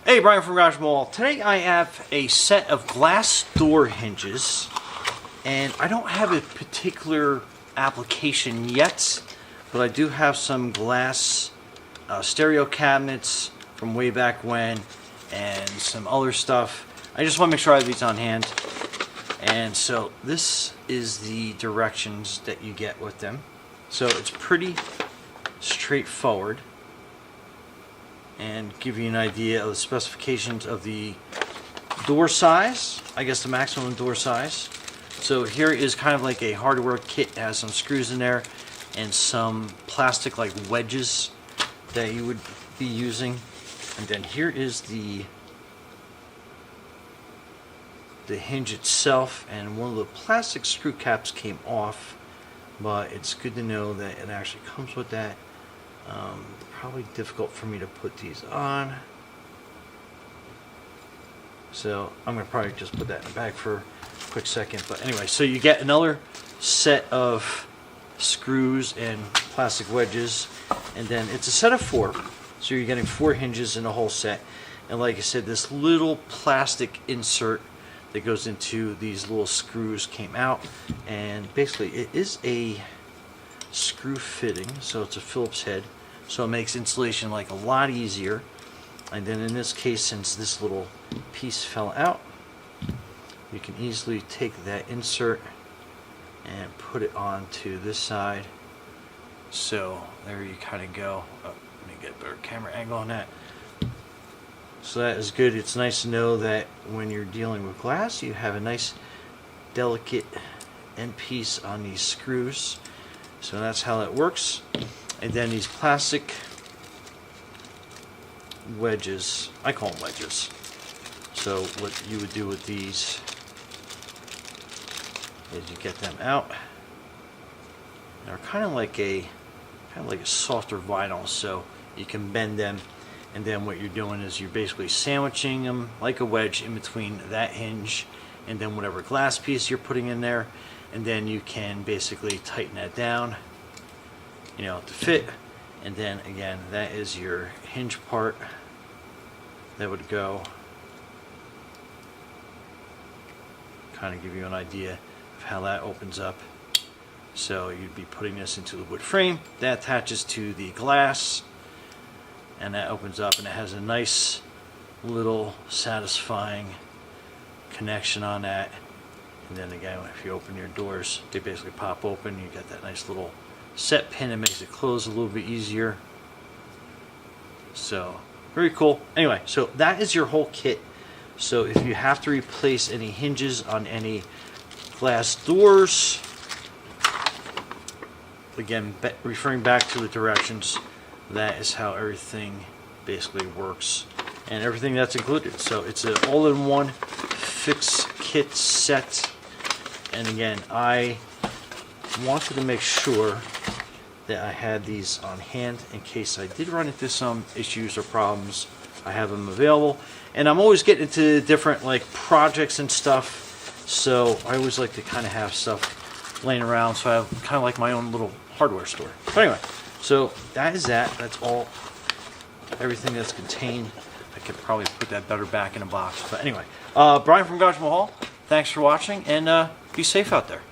Hey, Brian from Garage Mall. Today I have a set of glass door hinges, and I don't have a particular application yet, but I do have some glass stereo cabinets from way back when and some other stuff. I just want to make sure I have these on hand. And so this is the directions that you get with them. So it's pretty straightforward. And give you an idea of the specifications of the door size, I guess the maximum door size. So here is kind of like a hardware kit. It has some screws in there and some plastic like wedges that you would be using. And then here is the hinge itself, and one of the plastic screw caps came off, but it's good to know that it actually comes with that. Probably difficult for me to put these on, so I'm going to probably just put that in the bag for a quick second. But anyway, so you get another set of screws and plastic wedges, and then it's a set of 4, so you're getting 4 hinges in the whole set. And like I said, this little plastic insert that goes into these little screws came out, and basically it is a screw fitting, so it's a Phillips head. So it makes installation like a lot easier. And then in this case, since this little piece fell out, you can easily take that insert and put it onto this side. So there you kind of go. Oh, let me get a better camera angle on that. So that is good. It's nice to know that when you're dealing with glass, you have a nice delicate end piece on these screws. So that's how that works. And then these plastic wedges, I call them wedges. So what you would do with these is you get them out. They're kind of like a softer vinyl, so you can bend them. And then what you're doing is you're basically sandwiching them like a wedge in between that hinge and then whatever glass piece you're putting in there. And then you can basically tighten that down, you know, to fit. And then again, that is your hinge part that would go. Kind of give you an idea of how that opens up. So you'd be putting this into the wood frame that attaches to the glass, and that opens up, and it has a nice little satisfying connection on that. And then again, if you open your doors, they basically pop open. You get that nice little set pin that makes it close a little bit easier. So very cool. Anyway, so that is your whole kit. So if you have to replace any hinges on any glass doors, again, referring back to the directions, that is how everything basically works and everything that's included. So it's an all-in-one fix kit set. And again, I wanted to make sure that I had these on hand in case I did run into some issues or problems. I have them available, and I'm always getting into different like projects and stuff, so I always like to kind of have stuff laying around, so I have kind of like my own little hardware store. But anyway, so that is that. That's all, everything that's contained. I could probably put that better back in a box. But anyway, Brian from Garage Mall, thanks for watching, and be safe out there.